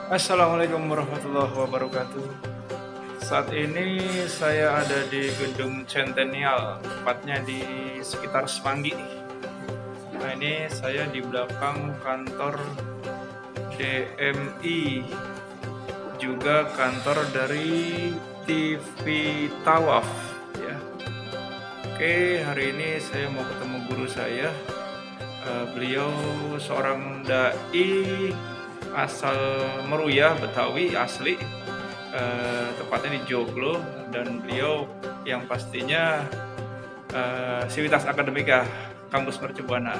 Assalamualaikum warahmatullahi wabarakatuh. Saat ini saya ada di Gedung Centennial, tepatnya di sekitar Semanggi. Nah, ini saya di belakang kantor DMI, juga kantor dari TV Tawaf ya. Oke, hari ini saya mau ketemu guru saya. Beliau seorang dai asal Meruyah, Betawi asli, tepatnya di Joglo, dan beliau yang pastinya Sivitas Akademika Kampus Mercubuana.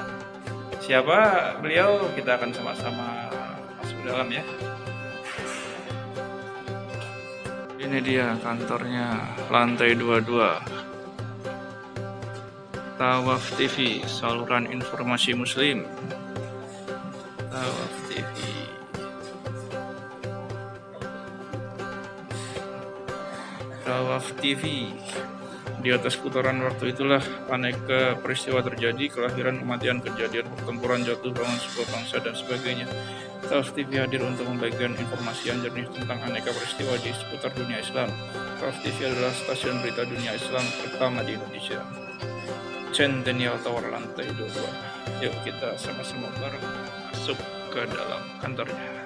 Siapa beliau? Kita akan sama-sama masuk dalam ya. Ini dia kantornya, lantai 22. Tawaf TV, saluran informasi Muslim. Tawaf TV. Tawaf TV. Di atas putaran waktu itulah aneka peristiwa terjadi, kelahiran, kematian, kejadian, pertempuran, jatuh bangun sebuah bangsa, dan sebagainya. Tawaf TV hadir untuk membagikan informasi yang jernih tentang aneka peristiwa di seputar dunia Islam. Tawaf TV adalah stasiun berita dunia Islam pertama di Indonesia. Centennial Tower lantai 22. Yuk kita sama-sama bareng masuk ke dalam kantornya.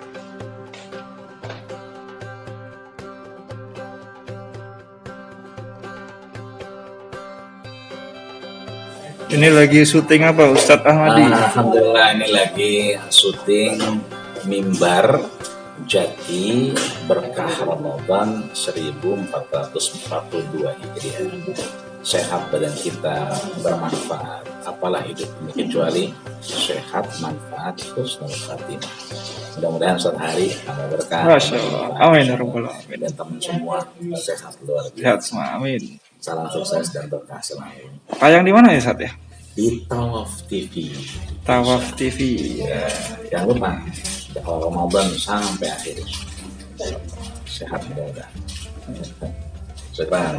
Ini lagi syuting apa Ustadz Ahmadi? Alhamdulillah, ini lagi syuting mimbar Jati Berkah Ramadan 1442 Hijriah. Sehat badan kita, bermanfaat. Apalah hidup ini kecuali sehat, manfaat, husnul khatimah. Mudah-mudahan suatu hari tambah berkah. Masya Allah. Amin ya rabbal alamin. Dan teman semua sehat luar Sehat biasa. semua. Amin. Salam sukses dan berkah selalu. Tayang di mana ya Ustadz ya? Di Tawaf TV. Tawaf TV. Ya, jangan lupa kalau Ramadan sampai akhir. Sehat mudah-mudahan. Sekarang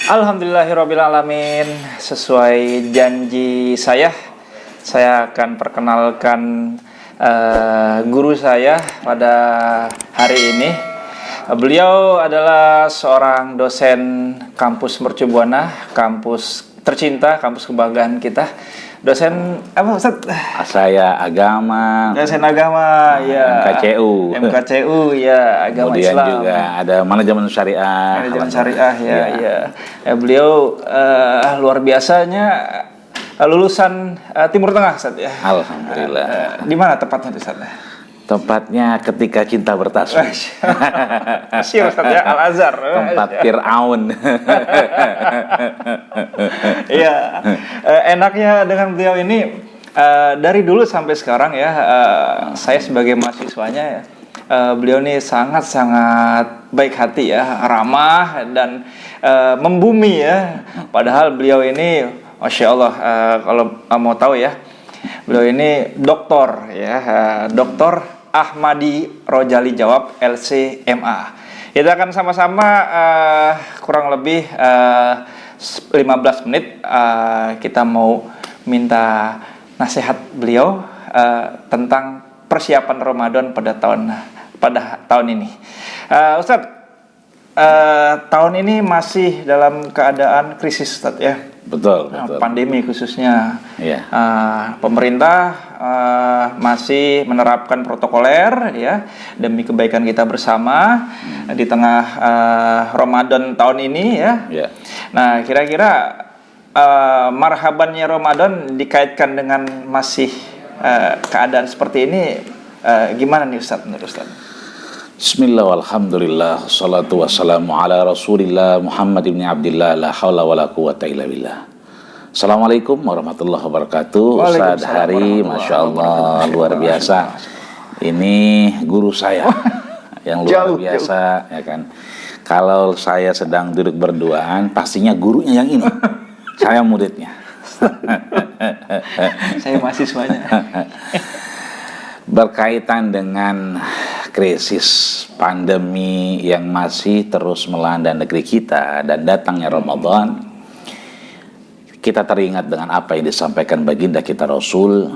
Alhamdulillahirrabbilalamin. Sesuai janji saya akan perkenalkan guru saya pada hari ini. Beliau adalah seorang dosen kampus Mercubuana, kampus tercinta, kampus kebanggaan kita. Dosen apa Ustaz? saya agama, Dosen agama, ya. MKCU, ya, agama kemudian Islam. juga ada manajemen syariah. Manajemen syariah, ya. Beliau luar biasanya lulusan Timur Tengah, Ustaz ya. Alhamdulillah. Di mana tepatnya, Ustaz? Tempatnya ketika cinta bertasbih. Syir, Ustaz ya, Al-Azhar. Tempat Fir'aun. Iya. Enaknya dengan beliau ini dari dulu sampai sekarang ya, saya sebagai mahasiswanya ya, beliau ini sangat-sangat baik hati ya, ramah dan membumi ya. Padahal beliau ini, Masya Allah, kalau mau tahu ya, beliau ini doktor ya, Doktor Ahmadi Rojali Jawab LC.MA. Kita akan sama-sama kurang lebih 15 menit kita mau minta nasihat beliau tentang persiapan Ramadan pada tahun ini. Ustadz, tahun ini masih dalam keadaan krisis, Ustadz ya. Betul. Pandemi khususnya. Iya. Pemerintah masih menerapkan protokoler ya demi kebaikan kita bersama di tengah Ramadan tahun ini ya. Iya. Nah, kira-kira marhabannya Ramadan dikaitkan dengan masih keadaan seperti ini, gimana nih Ustadz, menurut Ustadz? Bismillah walhamdulillah, salatu wassalamu ala rasulillah Muhammad ibn Abdillah, la hawla wa la quwata illa billah. Assalamualaikum warahmatullahi wabarakatuh. Ustaz Hari, Masya Allah, luar biasa. Ini guru saya yang luar biasa, ya kan. Kalau saya sedang duduk berduaan, pastinya gurunya yang ini. Saya muridnya. Saya mahasiswanya. Berkaitan dengan krisis pandemi yang masih terus melanda negeri kita dan datangnya Ramadan, kita teringat dengan apa yang disampaikan baginda kita Rasul,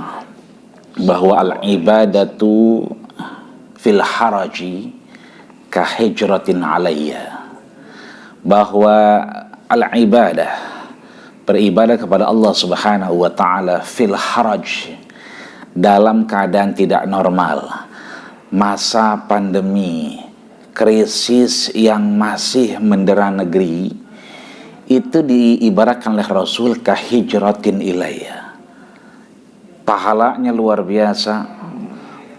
bahwa al-ibadatu fil haraji ka hijratin alayya, bahwa al-ibadah, beribadah kepada Allah Subhanahu wa taala fil haraj, dalam keadaan tidak normal, masa pandemi, krisis yang masih mendera negeri, itu diibaratkan oleh Rasul ka hijratin ilayya. Pahalanya luar biasa,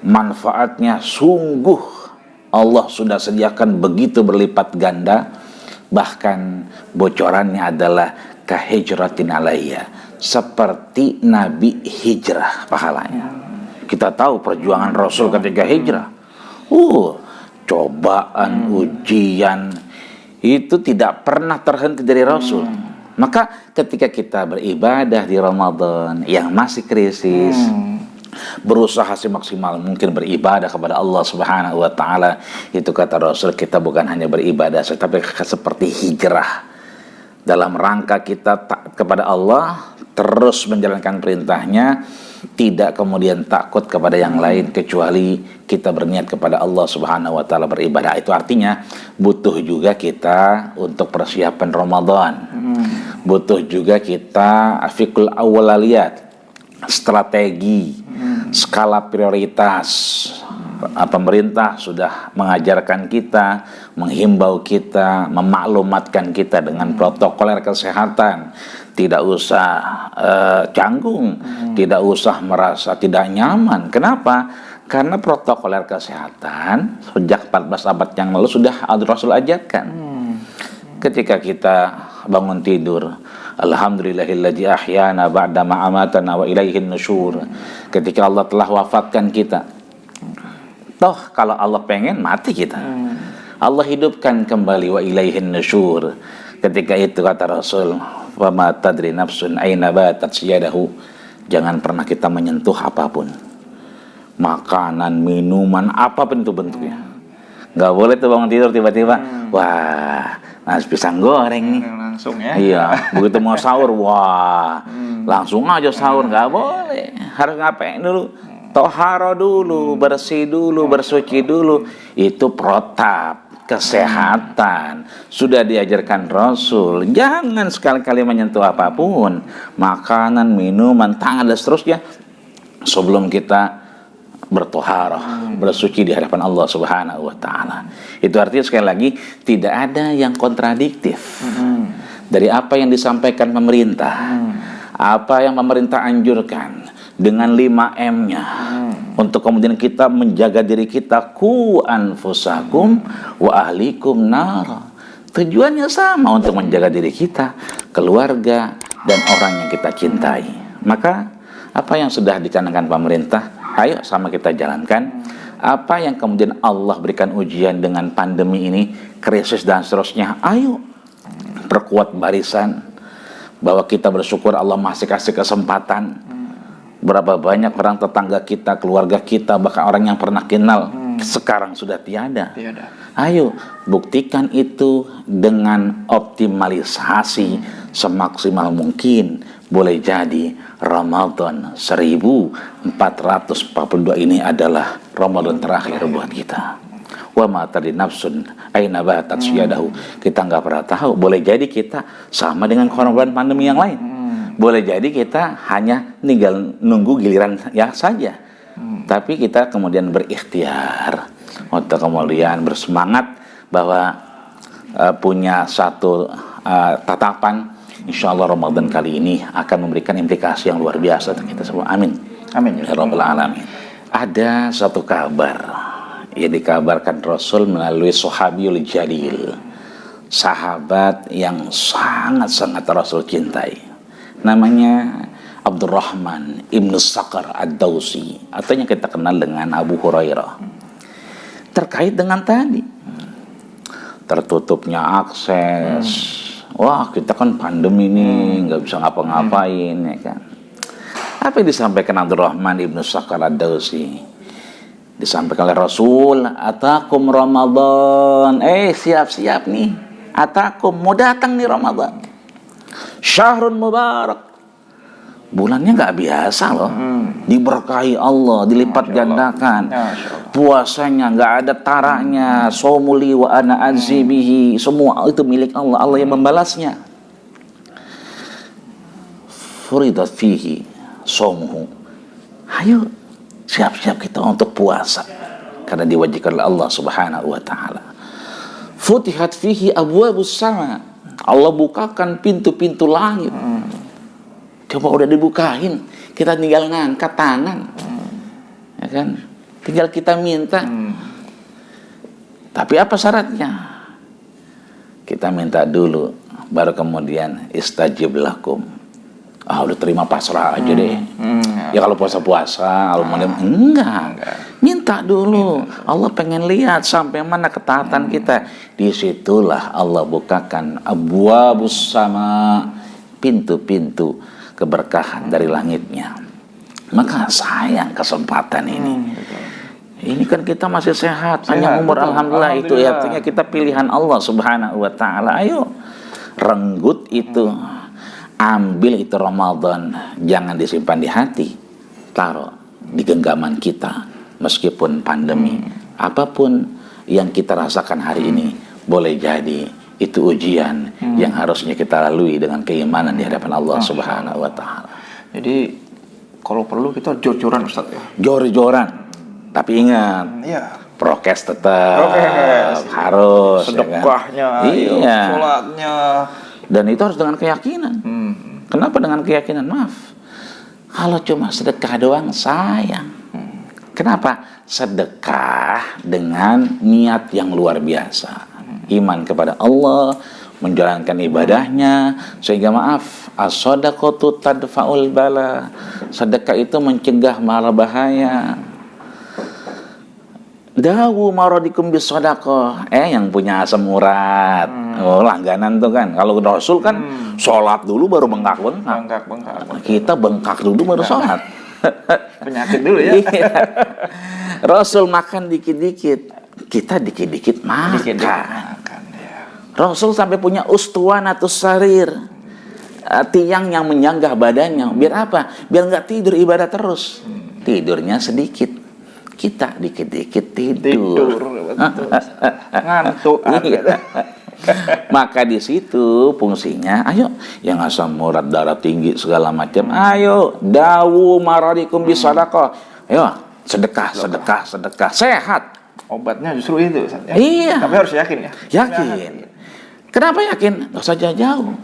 manfaatnya sungguh Allah sudah sediakan begitu berlipat ganda, bahkan bocorannya adalah ka hijratin alayya, seperti Nabi hijrah pahalanya. Kita tahu perjuangan Rasul ketika hijrah, cobaan, ujian itu tidak pernah terhenti dari Rasul. Maka ketika kita beribadah di Ramadan yang masih krisis, berusaha semaksimal mungkin beribadah kepada Allah Subhanahu wa taala, itu kata Rasul, kita bukan hanya beribadah tetapi seperti hijrah dalam rangka kita taat kepada Allah, terus menjalankan perintahnya, tidak kemudian takut kepada yang lain kecuali kita berniat kepada Allah Subhanahu wa taala beribadah. Itu artinya butuh juga kita untuk persiapan Ramadan. Butuh juga kita afikul awlaliyat, strategi, skala prioritas. Pemerintah sudah mengajarkan kita, menghimbau kita, memaklumatkan kita dengan protokoler kesehatan. Tidak usah canggung, tidak usah merasa tidak nyaman. Kenapa? Karena protokoler kesehatan sejak 14 abad yang lalu sudah Rasul ajarkan. Ketika kita bangun tidur, alhamdulillahilladzi ahyana ba'da ma amatana wa ilaihin nusyur. Ketika Allah telah wafatkan kita, toh kalau Allah pengen mati kita, Allah hidupkan kembali, wa ilaihin nusyur. Ketika itu kata Rasul, wa ma tadri nafsun aina batat siyadahu, jangan pernah kita menyentuh apapun, makanan, minuman, apapun itu bentuknya. Nggak boleh tuh bangun tidur tiba-tiba, wah, nasi pisang goreng nih, langsung ya. Iya, begitu mau sahur, wah, langsung aja sahur. Nggak boleh, harus ngapain dulu? Toharo dulu, bersih dulu, bersuci dulu. Itu protap kesehatan, sudah diajarkan Rasul. Jangan sekali-kali menyentuh apapun, makanan, minuman, tangan dan seterusnya, sebelum kita bertoharoh, bersuci di hadapan Allah Subhanahu wa taala. Itu artinya sekali lagi tidak ada yang kontradiktif dari apa yang disampaikan pemerintah, apa yang pemerintah anjurkan dengan 5M-nya, untuk kemudian kita menjaga diri kita, ku anfusakum wa ahlikum nar. Tujuannya sama, untuk menjaga diri kita, keluarga, dan orang yang kita cintai. Maka apa yang sudah dicanangkan pemerintah, ayo sama kita jalankan. Apa yang kemudian Allah berikan ujian dengan pandemi ini, krisis dan seterusnya, ayo perkuat barisan, bahwa kita bersyukur Allah masih kasih kesempatan. Berapa banyak orang tetangga kita, keluarga kita, bahkan orang yang pernah kenal sekarang sudah tiada. Ayo buktikan itu dengan optimalisasi semaksimal mungkin. Boleh jadi Ramadan 1442 ini adalah Ramadan terakhir buat kita. Wa ma tadri nafsun aina batat siyadahu. Kita nggak pernah tahu. Boleh jadi kita sama dengan korban pandemi yang lain. Boleh jadi kita hanya tinggal nunggu giliran ya saja. Tapi kita kemudian berikhtiar untuk kemudian bersemangat bahwa punya satu tatapan, insya Allah Ramadan kali ini akan memberikan implikasi yang luar biasa untuk kita semua. Amin. Amin ya rabbal alamin. Ada satu kabar yang dikabarkan Rasul melalui Sahabiyul Jalil, sahabat yang sangat-sangat Rasul cintai. Namanya Abdurrahman Ibnu Sakhar Ad-Dawsi, atau yang kita kenal dengan Abu Hurairah. Terkait dengan tadi tertutupnya akses, wah kita kan pandemi ini nggak bisa ngapa-ngapain, ya kan. Apa yang disampaikan Abdurrahman Ibnu Sakhar Ad-Dawsi? Disampaikan oleh Rasul, atakum Ramadan, siap-siap nih, atakum mau datang nih Ramadan, syahrun mubarak, Bulannya nggak biasa loh. Diberkahi Allah, dilipat gandakan. Puasanya nggak ada taraknya. Somuli wa ana azibihi. Semua itu milik Allah. Allah yang membalasnya. Furidat fihi somuhu. Ayo siap-siap kita untuk puasa karena diwajibkan oleh Allah Subhanahu wa taala. Futihat fihi abwabus sama. Allah bukakan pintu-pintu langit. Coba udah dibukain, kita tinggal ngangkat tangan. Ya kan? Tinggal kita minta. Tapi apa syaratnya? Kita minta dulu, baru kemudian istajib lakum. Udah terima pasrah aja deh. Ya kalau puasa-puasa, kalau enggak. Minta dulu. Allah pengen lihat sampai mana ketaatan kita. Disitulah Allah bukakan abwabus sama, pintu-pintu keberkahan dari langitnya. Maka sayang kesempatan ini. Ini kan kita masih sehat, panjang umur, alhamdulillah. Itu artinya kita pilihan Allah Subhanahu wa taala. Ayo renggut itu. Ambil itu Ramadan, jangan disimpan di hati, taruh di genggaman kita. Meskipun pandemi, apapun yang kita rasakan hari ini, boleh jadi itu ujian yang harusnya kita lalui dengan keimanan di hadapan Allah Subhanahu wa taala. Jadi kalau perlu kita jor-joran Ustaz ya. Jor-joran. Tapi ingat, prokes tetap harus. Sedekahnya, sholatnya. Dan itu harus dengan keyakinan. Kenapa dengan keyakinan? Maaf, kalau cuma sedekah doang sayang. Kenapa? Sedekah dengan niat yang luar biasa, iman kepada Allah, menjalankan ibadahnya, sehingga maaf, as-shadaqatu tadfa'ul bala. Sedekah itu mencegah mara bahaya. Dawu maradikum bis shadaqah. Yang punya asam urat. Langganan tuh kan. Kalau Rasul kan sholat dulu baru bengkak-bengkak. Kita bengkak dulu baru sholat. Penyakit dulu ya. Rasul makan dikit-dikit, kita dikit-dikit makan. Rasul sampai punya ustuwanatus sarir, tiang yang menyanggah badannya. Biar apa? Biar nggak tidur ibadah terus. Tidurnya sedikit. Kita dikit-dikit tidur. Ngantuk. Maka di situ fungsinya, ayo yang asam urat, darah tinggi segala macam, ayo dawu maradikum bisadaqah. Ayo sedekah, sehat. Obatnya justru itu. Ya? Iya. Tapi harus yakin ya. Yakin. Kenapa yakin? Nggak usah jauh.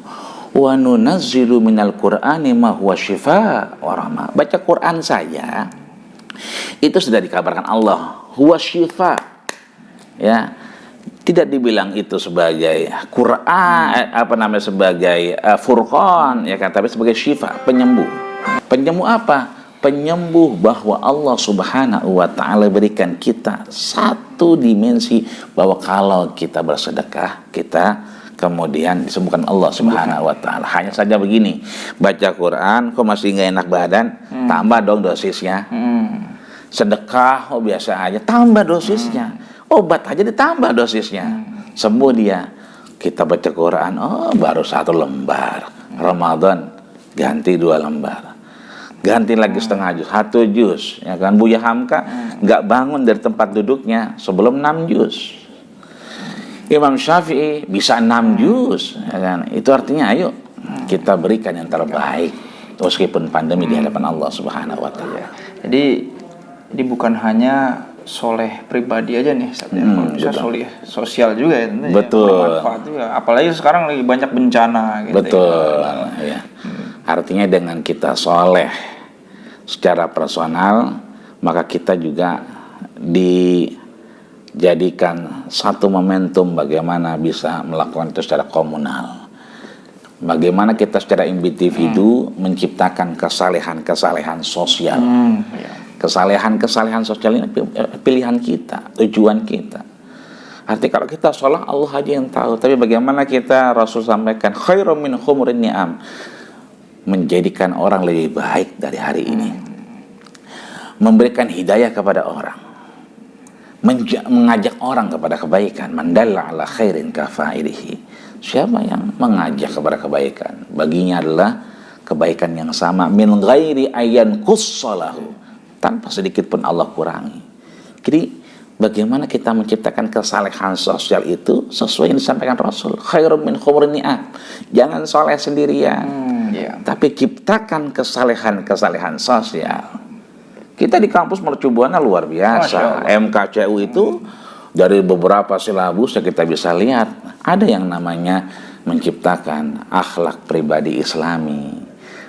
Wa nunazzilu minal Qur'ani ma huwa syifa wa rahmah. Baca Quran saja itu sudah dikabarkan Allah huwa syifa. Ya. Tidak dibilang itu sebagai Quran, sebagai furqan, ya kan, tapi sebagai syifa, penyembuh. Penyembuh apa? Penyembuh bahwa Allah Subhanahu wa taala berikan kita satu dimensi bahwa kalau kita bersedekah, kita kemudian disembuhkan Allah Subhanahu wa taala. Hanya saja begini, baca Quran kok masih nggak enak badan, tambah dong dosisnya. Sedekah biasa aja, tambah dosisnya. Obat aja ditambah dosisnya. Sembuh dia. Kita baca Quran, baru 1 lembar. Ramadan ganti 2 lembar. Ganti lagi setengah juz, 1 juz. Ya kan, Buya Hamka nggak bangun dari tempat duduknya sebelum 6 juz. Imam Syafi'i bisa 6 juz. Ya kan? Itu artinya ayo kita berikan yang terbaik meskipun pandemi di hadapan Allah Subhanahu wa taala. Jadi ini bukan hanya soleh pribadi aja nih, kalau bisa soleh sosial juga ya, betul. Bermanfaat juga. Apalagi sekarang lagi banyak bencana. Gitu, betul. Ya. Artinya dengan kita soleh secara personal, maka kita juga dijadikan satu momentum bagaimana bisa melakukan itu secara komunal. Bagaimana kita secara individu menciptakan kesalehan-kesalehan sosial. Kesalehan-kesalehan sosial ini pilihan kita, tujuan kita. Artinya kalau kita sholat Allah aja yang tahu. Tapi bagaimana kita, Rasul sampaikan khairum min khumurin ni'am, menjadikan orang lebih baik dari hari ini, memberikan hidayah kepada orang, mengajak orang kepada kebaikan. Mandalla ala khairin kafa'ilihi. Siapa yang mengajak kepada kebaikan, baginya adalah kebaikan yang sama min ghairi ayyan qussalahu, tanpa sedikit pun Allah kurangi. Jadi bagaimana kita menciptakan kesalehan sosial itu sesuai yang disampaikan Rasul, khairum min khumurin ni'am. Jangan soleh sendirian, tapi ciptakan kesalehan sosial. Kita di kampus Mercu Buana luar biasa. MKCU itu dari beberapa silabus yang kita bisa lihat, ada yang namanya menciptakan akhlak pribadi Islami,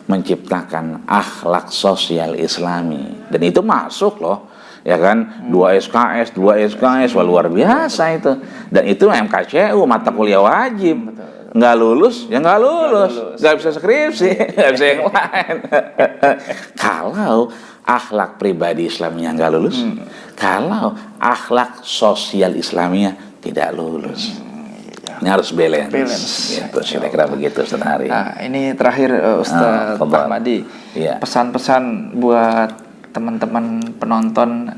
menciptakan akhlak sosial Islami, dan itu masuk loh, ya kan, 2 SKS, wah, luar biasa itu. Dan itu MKCU, mata kuliah wajib. Nggak lulus, ya nggak lulus, nggak bisa skripsi, nggak bisa yang lain. Kalau akhlak pribadi Islamnya nggak lulus, kalau akhlak sosial Islamnya tidak lulus. Ini harus balance. Gitu, kira-kira begitu, Ustaz Hari. Nah, ini terakhir Ustaz Ahmadi, pesan-pesan buat teman-teman penonton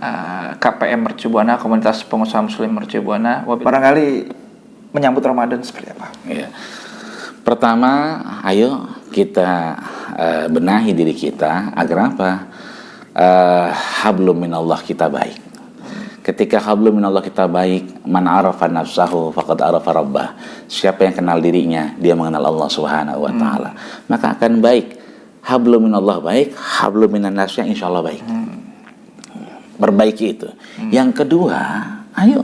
KPM Mercu Buana, komunitas pengusaha muslim Mercu Buana, barangkali menyambut Ramadan seperti apa? Ya. Pertama, ayo kita benahi diri kita agar apa? Hablum minallah kita baik. Ketika hablum minallah kita baik, man arafa nafsahu faqad arafa rabbah. Siapa yang kenal dirinya, dia mengenal Allah Subhanahu wa taala. Maka akan baik. Hablum minallah baik, hablum minan nasya insyaallah baik. Perbaiki itu. Yang kedua, ayo,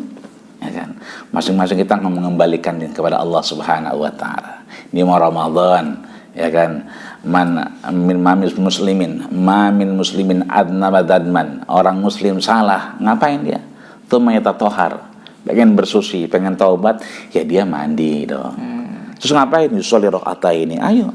ya kan, masing-masing kita mengembalikan diri kepada Allah Subhanahu wa taala. Ini mau Ramadan, ya kan, min muslimin adnaba dadman. Orang muslim salah, ngapain dia? Tumayata tohar, pengen bersuci, pengen taubat, ya dia mandi dong. Terus ngapain? Yusolli rakaataini. Ayo,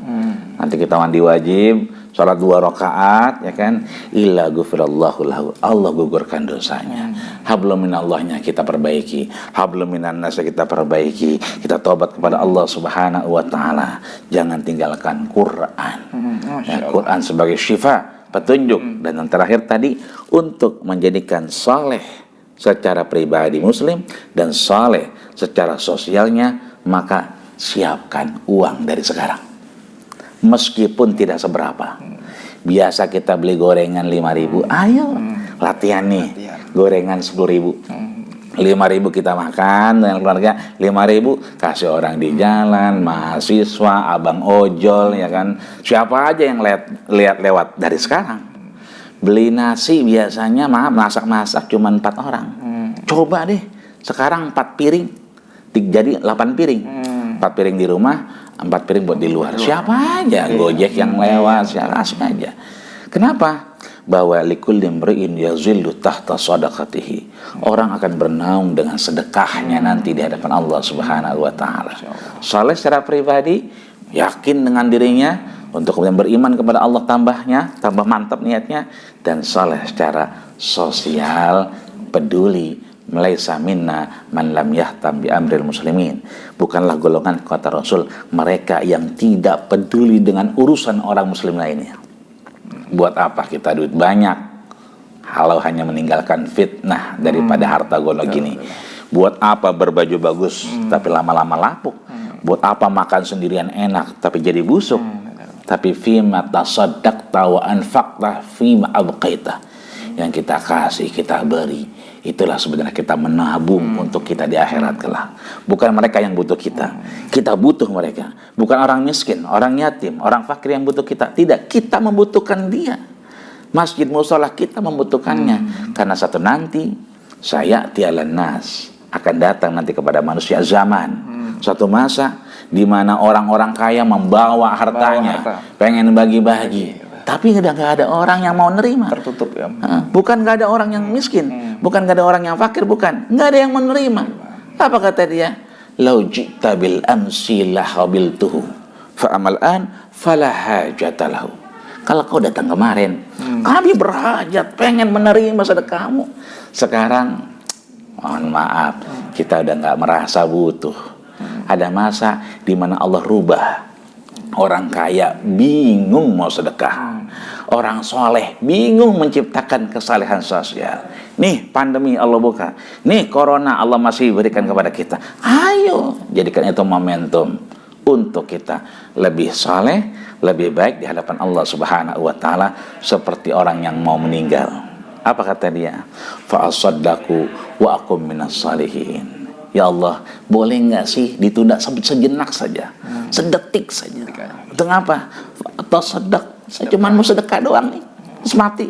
nanti kita mandi wajib, sholat 2 rakaat, ya kan, illa ghufirallahu lahu, Allah gugurkan dosanya. Hablum minallahnya kita perbaiki, hablum minan nas kita perbaiki, kita tobat kepada Allah Subhanahu wa taala. Jangan tinggalkan Quran. Ya, Quran sebagai syifa, petunjuk. Dan yang terakhir tadi, untuk menjadikan saleh secara pribadi muslim dan saleh secara sosialnya, maka siapkan uang dari sekarang. Meskipun tidak seberapa. Biasa kita beli gorengan 5.000, ayo latihan nih, gorengan 10.000. 5.000 kita makan dengan keluarga, 5.000 kasih orang di jalan, mahasiswa, abang ojol, ya kan, siapa aja yang lihat lewat dari sekarang. Beli nasi biasanya masak cuma 4 orang. Coba deh sekarang 4 piring jadi 8 piring. 4 piring di rumah, 4 piring buat di luar. Siapa aja, Gojek yang lewat, siapa aja. Kenapa? Bahwa likulli imri'in yazillu tahta shadaqatihi. Orang akan bernaung dengan sedekahnya nanti di hadapan Allah Subhanahu wa taala. Saleh secara pribadi, yakin dengan dirinya, untuk kemudian beriman kepada Allah, tambah mantap niatnya, dan saleh secara sosial, peduli. Laisa minna man lam yahtam bi amril muslimin. Bukanlah golongan, kata Rasul, mereka yang tidak peduli dengan urusan orang muslim lainnya. Buat apa kita duit banyak kalau hanya meninggalkan fitnah daripada harta gono gini? Buat apa berbaju bagus tapi lama-lama lapuk? Buat apa makan sendirian enak tapi jadi busuk? Tapi fima tasaddaqta wa anfaqta fima abqaita. Yang kita kasih, kita beri, itulah sebenarnya kita menabung untuk kita di akhirat kelak. Bukan mereka yang butuh kita, kita butuh mereka. Bukan orang miskin, orang yatim, orang fakir yang butuh kita. Tidak, kita membutuhkan dia. Masjid musola kita membutuhkannya. Karena satu nanti, saya tialan nas, akan datang nanti kepada manusia zaman. Suatu masa di mana orang-orang kaya membawa hartanya, pengen bagi-bagi. Tapi udah gak ada orang yang mau nerima. Tertutup ya. Bukan gak ada orang yang miskin, bukan gak ada orang yang fakir, bukan. Gak ada yang menerima. Apa kata dia? Lau ji'ta bil amsi lahabiltuhu fa'amal an falahajatalahu. Kalau kau datang kemarin, kami berhajat, pengen menerima sedekahmu. Sekarang, mohon maaf, kita udah gak merasa butuh. Ada masa di mana Allah rubah. Orang kaya bingung mau sedekah. Orang soleh bingung menciptakan kesalehan sosial. Nih pandemi Allah buka. Nih corona Allah masih berikan kepada kita. Ayo jadikan itu momentum untuk kita lebih saleh, lebih baik di hadapan Allah Subhanahu wa taala seperti orang yang mau meninggal. Apa kata dia? Fa asaddaqu wa akum minas salihin. Ya Allah, boleh nggak sih ditunda sejenak saja, sedetik saja? Untuk apa? Tasaddaq, saya cuma mau sedekah doang nih, terus mati.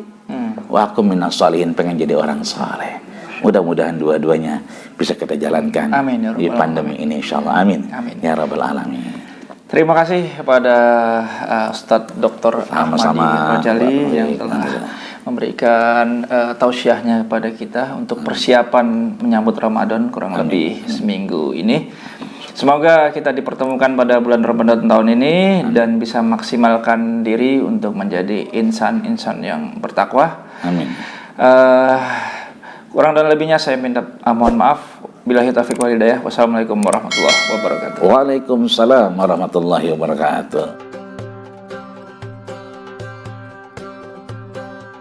Wa akum minas salihin, pengen jadi orang saleh. Mudah-mudahan dua-duanya bisa kita jalankan Amin, ya di Rabbal pandemi ini, insyaallah. Amin. Amin. Ya Rabbal Alamin. Terima kasih kepada Ustadz Dr. Ahmadi Sama-sama. Rojali yang telah memberikan tausiahnya kepada kita untuk persiapan menyambut Ramadan kurang lebih seminggu ini. Semoga kita dipertemukan pada bulan Ramadan tahun ini dan bisa maksimalkan diri untuk menjadi insan-insan yang bertakwa. Amin. Kurang dan lebihnya saya minta mohon maaf. Billahi taufiq wal hidayah. Wassalamualaikum warahmatullahi wabarakatuh. Waalaikumsalam warahmatullahi wabarakatuh.